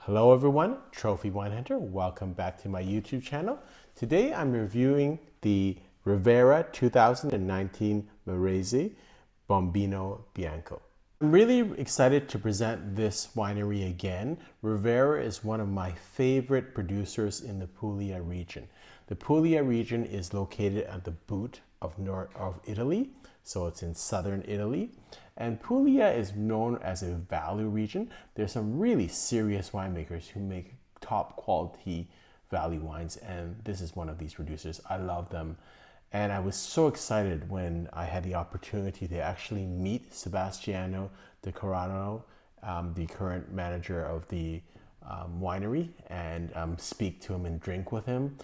Hello everyone, Trophy Wine Hunter. Welcome back to my YouTube channel. Today I'm reviewing the Rivera 2019 Marese Bombino Bianco. I'm really excited to present this winery again. Rivera is one of my favorite producers in the Puglia region. The Puglia region is located at the boot of north of Italy, so it's in southern Italy. And Puglia is known as a value region. There's some really serious winemakers who make top quality value wines, and this is one of these producers. I love them. And I was so excited when I had the opportunity to actually meet Sebastiano De Corato, the current manager of the winery, and speak to him and drink with him.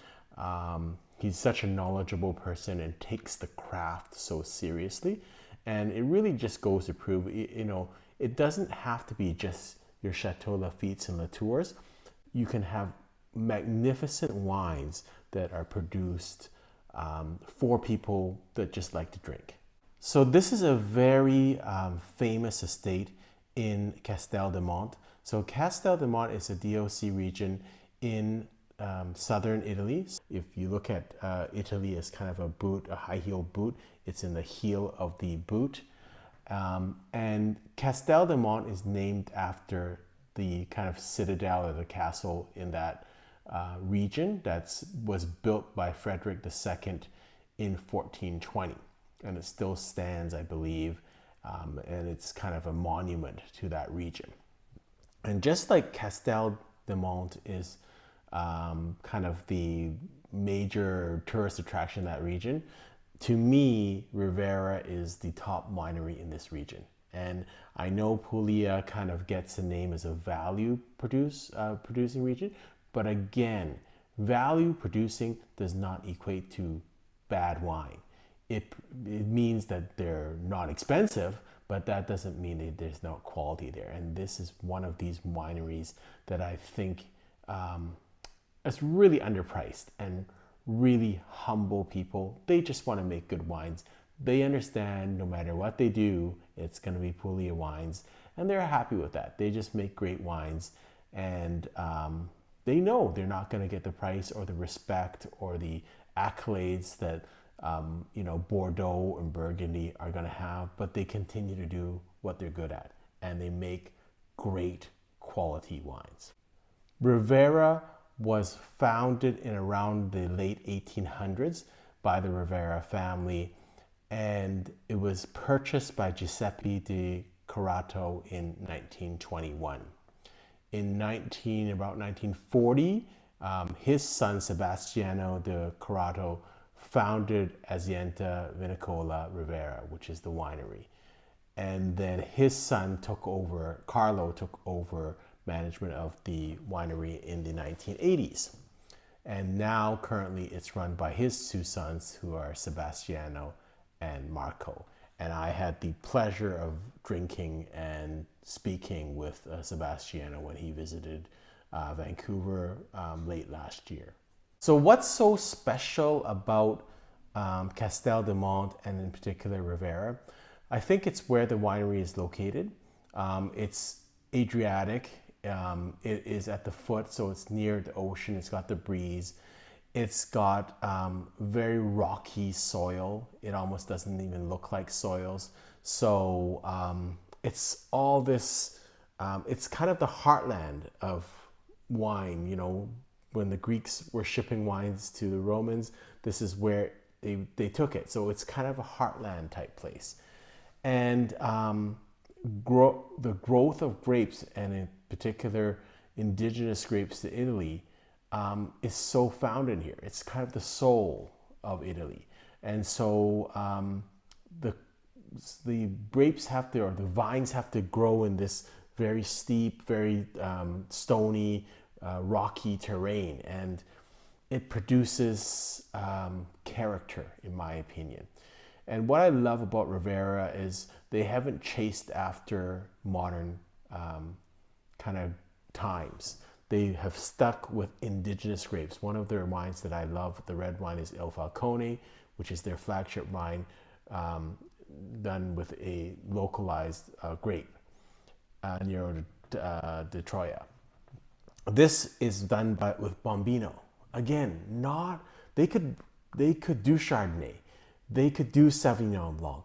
He's such a knowledgeable person and takes the craft so seriously. And it really just goes to prove, it doesn't have to be just your Chateau Lafitte's and Latours. You can have magnificent wines that are produced for people that just like to drink. So this is a very famous estate in Castel del Monte. So Castel del Monte is a DOC region in southern Italy. If you look at Italy as kind of a boot, a high heel boot, it's in the heel of the boot. And Castel del Monte is named after the kind of citadel or the castle in that region that was built by Frederik II in 1420. And it still stands, I believe, and it's kind of a monument to that region. And just like Castel del Monte is kind of the major tourist attraction in that region, to me, Rivera is the top winery in this region. And I know Puglia kind of gets the name as a value producing region, but again, value producing does not equate to bad wine. It means that they're not expensive, but that doesn't mean that there's no quality there. And this is one of these wineries that I think is really underpriced and really humble people. They just want to make good wines. They understand no matter what they do, it's going to be Puglia wines, and they're happy with that. They just make great wines, and they know they're not going to get the price or the respect or the accolades that Bordeaux and Burgundy are going to have, but they continue to do what they're good at, and they make great quality wines. Rivera was founded in around the late 1800s by the Rivera family, and it was purchased by Guiseppe De Corato in 1921. In about 1940, his son Sebastiano De Corato founded Azienda Vinicola Rivera, which is the winery. And then his son Carlo took over management of the winery in the 1980s. And now currently it's run by his two sons, who are Sebastiano and Marco. And I had the pleasure of drinking and speaking with Sebastiano when he visited Vancouver late last year. So what's so special about Castel del Monte, and in particular Rivera? I think it's where the winery is located. It's Adriatic. It is at the foot, so it's near the ocean. It's got the breeze. It's got very rocky soil. It almost doesn't even look like soils. So it's all this, it's kind of the heartland of wine. When the Greeks were shipping wines to the Romans, this is where they took it. So it's kind of a heartland type place. And the growth of grapes, and in particular indigenous grapes to Italy, is so found in here. It's kind of the soul of Italy. And so the grapes or the vines have to grow in this very steep, very stony, rocky terrain. And it produces character, in my opinion. And what I love about Rivera is they haven't chased after modern kind of times. They have stuck with indigenous grapes. One of their wines that I love, the red wine, is Il Falcone, which is their flagship wine, done with a localized grape, Nero de Troia. This is done with Bombino. Again, not they could do Chardonnay, they could do Sauvignon Blanc,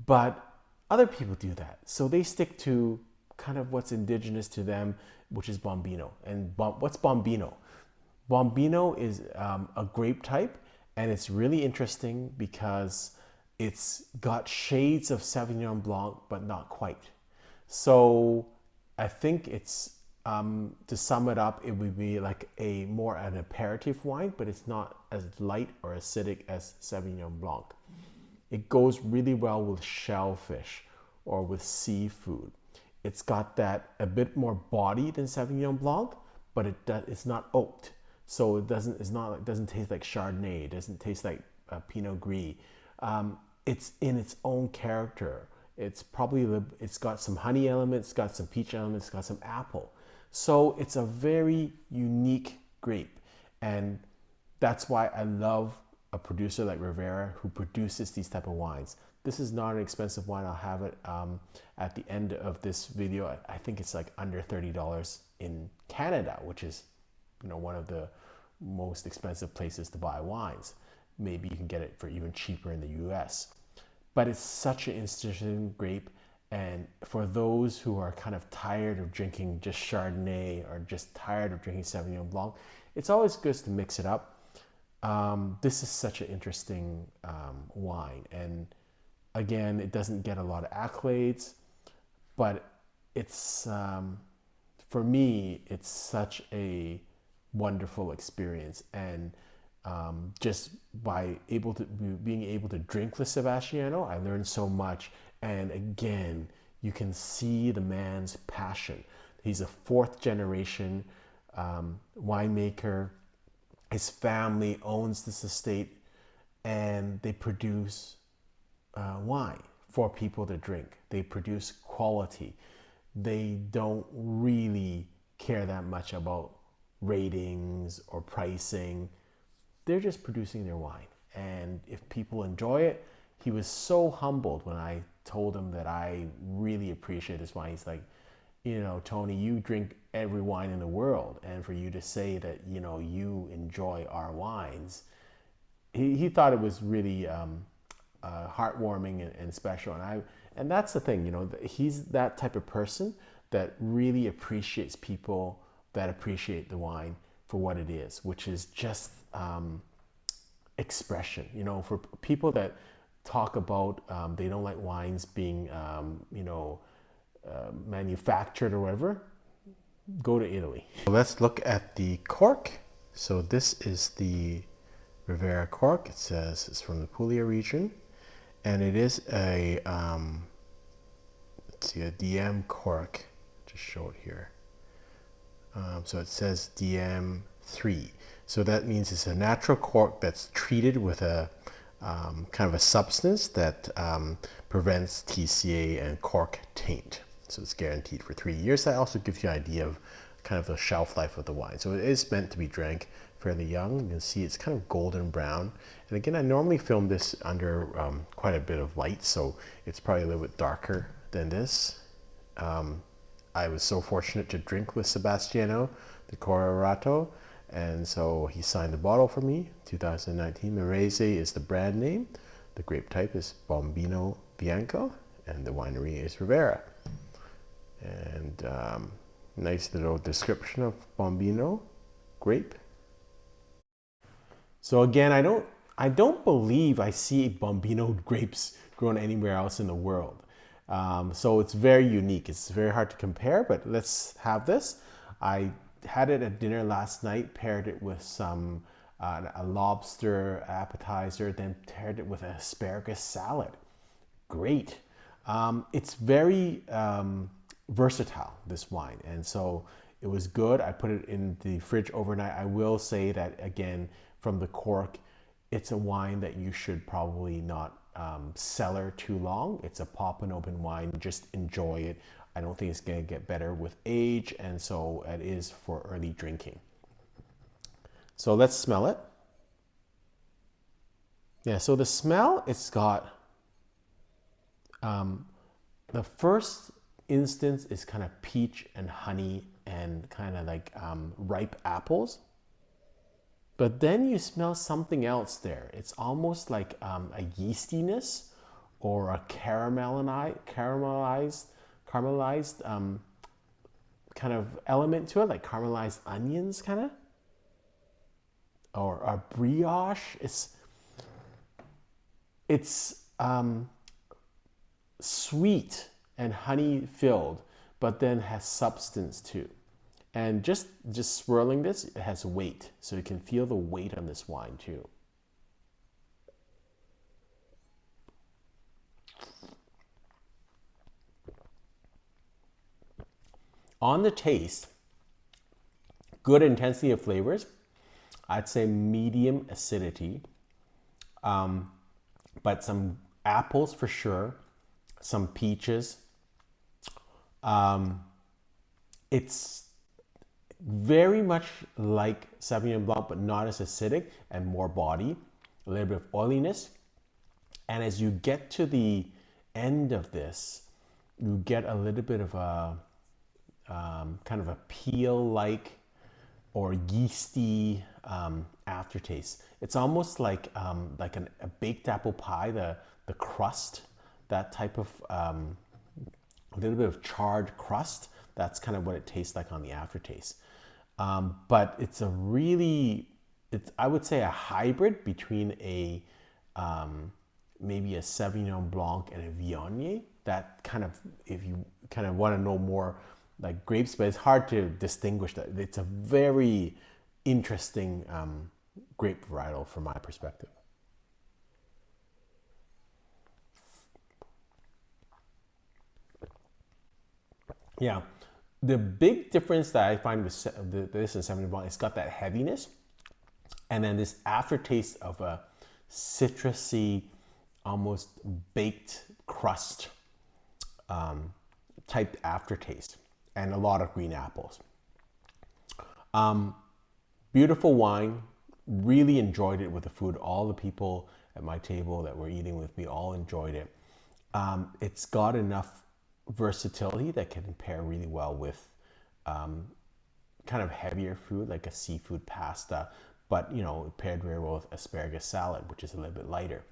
but other people do that. So they stick to kind of what's indigenous to them, which is Bombino. And what's Bombino? Bombino is a grape type, and it's really interesting because it's got shades of Sauvignon Blanc, but not quite. So I think it's, to sum it up, it would be like an aperitif wine, but it's not as light or acidic as Sauvignon Blanc. It goes really well with shellfish or with seafood. It's got that a bit more body than Sauvignon Blanc, but it's not oaked. So it doesn't taste like Chardonnay. It doesn't taste like Pinot Gris. It's in its own character. It's got some honey elements, it's got some peach elements, it's got some apple. So it's a very unique grape. And that's why I love a producer like Rivera who produces these type of wines. This is not an expensive wine. I'll have it at the end of this video. I think it's like under $30 in Canada, which is, one of the most expensive places to buy wines. Maybe you can get it for even cheaper in the US. But it's such an interesting grape. And for those who are kind of tired of drinking just Chardonnay or just tired of drinking Sauvignon Blanc, it's always good to mix it up. This is such an interesting wine. And again, it doesn't get a lot of accolades, but it's, for me, it's such a wonderful experience. And just by being able to drink the Sebastiano, I learned so much. And again, you can see the man's passion. He's a fourth generation winemaker. His family owns this estate, and they produce wine for people to drink. They produce quality. They don't really care that much about ratings or pricing. They're just producing their wine. And if people enjoy it, he was so humbled when I told him that I really appreciate this wine. He's like, Tony, you drink every wine in the world. And for you to say that, you enjoy our wines, he thought it was really heartwarming and special. And that's the thing, he's that type of person that really appreciates people that appreciate the wine for what it is, which is just expression. For people that talk about they don't like wines being manufactured or whatever, go to Italy. Let's look at the cork. So this is the Rivera cork. It says it's from the Puglia region, and it is a let's see, a DM cork. Just show it here. So it says DM3. So that means it's a natural cork that's treated with a kind of a substance that prevents TCA and cork taint. So it's guaranteed for 3 years. That also gives you an idea of kind of the shelf life of the wine. So it is meant to be drank fairly young. You can see it's kind of golden brown. And again, I normally film this under quite a bit of light, so it's probably a little bit darker than this. I was so fortunate to drink with Sebastiano De Corato, and so he signed the bottle for me. 2019 Marese is the brand name. The grape type is Bombino Bianco, and the winery is Rivera. And nice little description of Bombino grape. So again, I don't believe I see Bombino grapes grown anywhere else in the world. So it's very unique. It's very hard to compare, but let's have this. I had it at dinner last night, paired it with some a lobster appetizer, then paired it with an asparagus salad. Great. It's very versatile, this wine, and so it was good. I put it in the fridge overnight. I will say that again, from the cork, it's a wine that you should probably not cellar too long. It's a pop and open wine. Just enjoy it. I don't think it's going to get better with age, and so it is for early drinking. So let's smell it. Yeah, so the smell, it's got the first instance is kind of peach and honey and kind of like ripe apples. But then you smell something else there. It's almost like a yeastiness or a caramelized kind of element to it, like caramelized onions kind of, or a brioche. It's sweet and honey filled, but then has substance too. And just swirling this, it has weight, so you can feel the weight on this wine too. On the taste, good intensity of flavors. I'd say medium acidity, but some apples for sure, some peaches. It's very much like Sauvignon Blanc, but not as acidic and more body, a little bit of oiliness. And as you get to the end of this, you get a little bit of a kind of a peel-like or yeasty aftertaste. It's almost like a baked apple pie, the crust, that type of a little bit of charred crust. That's kind of what it tastes like on the aftertaste. But it's a really, I would say a hybrid between a maybe a Sauvignon Blanc and a Viognier. That kind of, if you kind of want to know more like grapes, but it's hard to distinguish that. It's a very interesting grape varietal from my perspective. Yeah, the big difference that I find with this and Sauvignon Blanc, it's got that heaviness, and then this aftertaste of a citrusy, almost baked crust type aftertaste, and a lot of green apples. Beautiful wine. Really enjoyed it with the food. All the people at my table that were eating with me all enjoyed it. It's got enough versatility that can pair really well with kind of heavier food like a seafood pasta, but you know, paired very well with asparagus salad, which is a little bit lighter.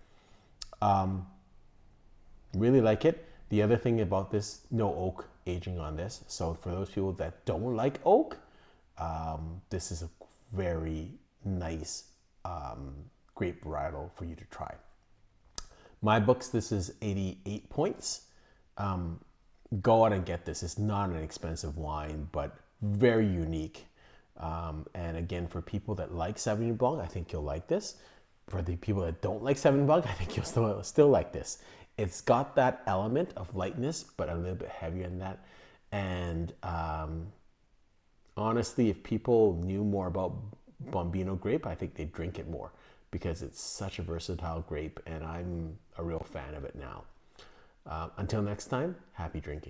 Really like it. The other thing about this, no oak aging on this. So for those people that don't like oak, this is a very nice grape varietal for you to try. My books, this is 88 points. Go out and get this. It's not an expensive wine, but very unique. And again, for people that like Sauvignon Blanc, I think you'll like this. For the people that don't like Sauvignon Blanc, I think you'll still like this. It's got that element of lightness, but a little bit heavier than that. And honestly, if people knew more about Bombino grape, I think they'd drink it more because it's such a versatile grape, and I'm a real fan of it now. Until next time, happy drinking.